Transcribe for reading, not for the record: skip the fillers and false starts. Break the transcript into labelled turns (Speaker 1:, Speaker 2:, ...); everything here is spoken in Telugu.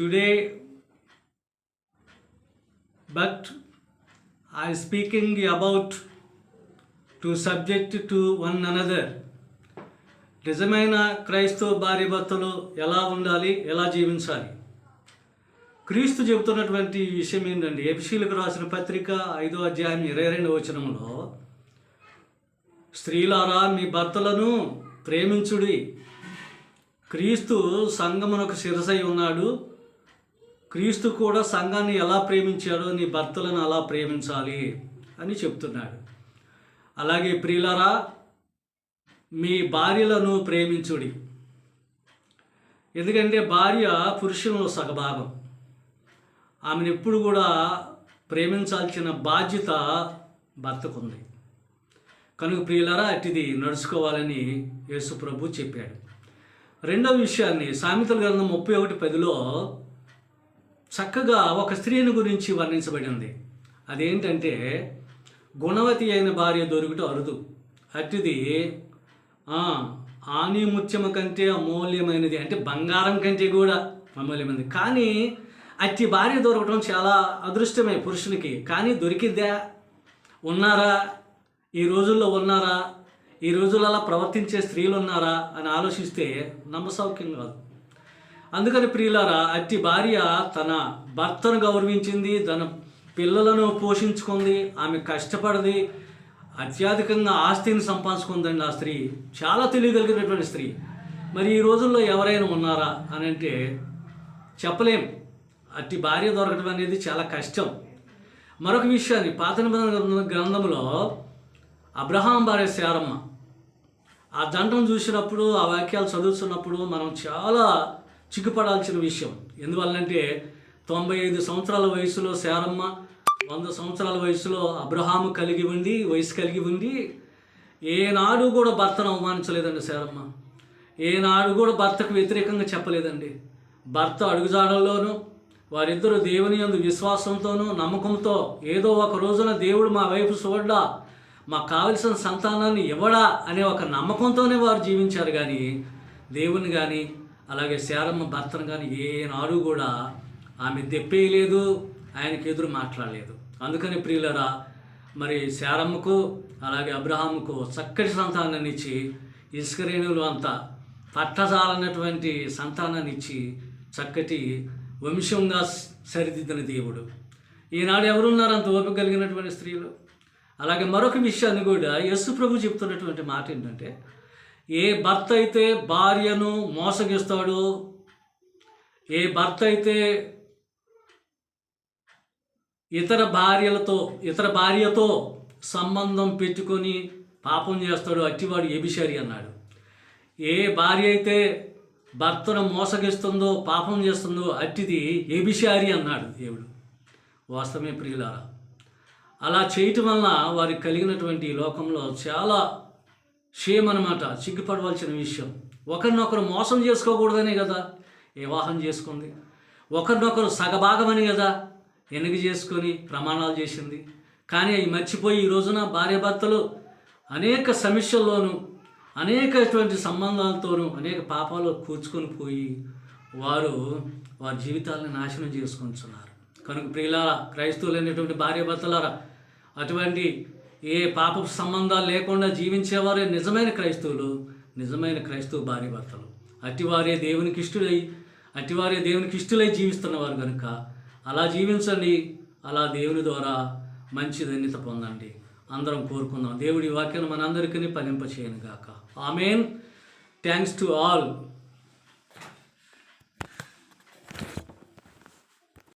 Speaker 1: today, but I am speaking about to subject to one another. నిజమైన క్రైస్తవ భార్య భర్తలు ఎలా ఉండాలి, ఎలా జీవించాలి? క్రీస్తు చెబుతున్నటువంటి విషయం ఏంటంటే, ఎఫెసీయులకు రాసిన పత్రిక 5వ అధ్యాయం 22వ వచనంలో, స్త్రీలారా మీ భర్తలను ప్రేమించుడి, క్రీస్తు సంఘమునకు శిరసై ఉన్నాడు, క్రీస్తు కూడా సంఘాన్ని ఎలా ప్రేమించాడో నీ భర్తలను అలా ప్రేమించాలి అని చెప్తున్నాడు. అలాగే ప్రియులారా మీ భార్యలను ప్రేమించుడి. ఎందుకంటే భార్య పురుషునిలో సగభాగం. ఆమెను ఎప్పుడు కూడా ప్రేమించాల్సిన బాధ్యత భర్తకుంది. కనుక ప్రియులారా అట్టిది నడుచుకోవాలని యేసు ప్రభు చెప్పాడు. రెండవ విషయాన్ని సామెతల గ్రంథం 31:10లో చక్కగా ఒక స్త్రీని గురించి వర్ణించబడింది. అదేంటంటే, గుణవతి అయిన భార్య దొరుకుట అరుదు, అట్టిది ఆణిముత్యము కంటే అమూల్యమైనది, అంటే బంగారం కంటే కూడా అమూల్యమైనది. కానీ అట్టి భార్య దొరకడం చాలా అదృష్టమే పురుషునికి. కానీ దొరికిద్దా? ఉన్నారా? ఈ రోజుల్లో ఉన్నారా? ఈ రోజుల్లో అలా ప్రవర్తించే స్త్రీలు ఉన్నారా అని ఆలోచిస్తే నమ్మసౌక్యం కాదు. అందుకని ప్రియులారా, అట్టి భార్య తన భర్తను గౌరవించింది, తన పిల్లలను పోషించుకుంది, ఆమె కష్టపడింది, అత్యధికంగా ఆస్తిని సంపాదించుకుందండి. ఆ స్త్రీ చాలా తెలియగలిగినటువంటి స్త్రీ. మరి ఈ రోజుల్లో ఎవరైనా ఉన్నారా అని అంటే చెప్పలేం. అట్టి భార్య దొరకడం అనేది చాలా కష్టం. మరొక విషయాన్ని పాత నిబంధన గ్రంథంలో అబ్రహాం భార్య శారమ్మ, ఆ దండం చూసినప్పుడు, ఆ వాక్యాలు చదువుతున్నప్పుడు మనం చాలా చిక్కుపడాల్సిన విషయం. ఎందువల్లంటే 95 సంవత్సరాల వయసులో శారమ్మ, 100 సంవత్సరాల వయసులో అబ్రహాము వయసు కలిగి ఉండి ఏనాడు కూడా భర్తను అవమానించలేదండి శారమ్మ. ఏనాడు కూడా భర్తకు వ్యతిరేకంగా చెప్పలేదండి. భర్త అడుగుజాడల్లోనూ వారిద్దరూ దేవుని యందు విశ్వాసంతోనూ నమ్మకంతో ఏదో ఒక రోజున దేవుడు మా వైపు చూడడా, మాకు కావలసిన సంతానాన్ని ఇవ్వడా అనే ఒక నమ్మకంతోనే వారు జీవించారు. కానీ దేవుని కానీ అలాగే శారమ్మ భర్తను కానీ ఏనాడు కూడా ఆమె దెప్పేయలేదు, ఆయనకి ఎదురు మాట్లాడలేదు. అందుకని ప్రియులరా, మరి శారమ్మకు అలాగే అబ్రహాముకు చక్కటి సంతానాన్ని ఇచ్చి, ఇస్కరేణులు అంతా పట్టజాలన్నటువంటి సంతానాన్ని ఇచ్చి చక్కటి వంశంగా సరిదిద్దిన దేవుడు. ఈనాడు ఎవరున్నారు అంత ఓపిక కలిగినటువంటి స్త్రీలు? అలాగే మరొక విషయాన్ని కూడా యేసు ప్రభు చెప్తున్నటువంటి మాట ఏంటంటే, ఏ భర్త అయితే భార్యను మోసగిస్తాడో, ఏ భర్త అయితే ఇతర భార్యతో సంబంధం పెట్టుకొని పాపం చేస్తాడో అట్టివాడు వ్యభిచారి అన్నాడు. ఏ భార్య అయితే భర్తను మోసగిస్తుందో, పాపం చేస్తుందో అట్టిది వ్యభిచారి అన్నాడు దేవుడు. వాస్తవమే ప్రియులారా. అలా చేయటం వలన వారికి కలిగినటువంటి లోకంలో చాలా షేమ్ అన్నమాట, సిగ్గుపడవలసిన విషయం. ఒకరినొకరు మోసం చేసుకోకూడదనే కదా వివాహం చేసుకుంది. ఒకరినొకరు సగభాగమని కదా ఎన్నిక చేసుకొని ప్రమాణాలు చేసింది. కానీ అవి మర్చిపోయి ఈ రోజున భార్యాభర్తలు అనేక సమస్యల్లోనూ, అనేకటువంటి సంబంధాలతోనూ, అనేక పాపాలు కూర్చుకొని పోయి వారి జీవితాలను నాశనం చేసుకుంటున్నారు. కనుక ప్రియులారా, క్రైస్తవులైనటువంటి భార్యాభర్తలారా, అటువంటి ఏ పాప సంబంధాలు లేకుండా జీవించేవారే నిజమైన క్రైస్తవులు, నిజమైన క్రైస్తవ భార్యాభర్తలు. అట్టివారే దేవునికి ఇష్టలై జీవిస్తున్నవారు కనుక అలా జీవించండి. అలా దేవుని ద్వారా మంచి ధన్యత పొందండి. అందరం కోరుకుందాం. దేవుడి వాక్యాన్ని మనందరికీ ఫలింపచేయను గాక. ఆమేన్. Thanks to all.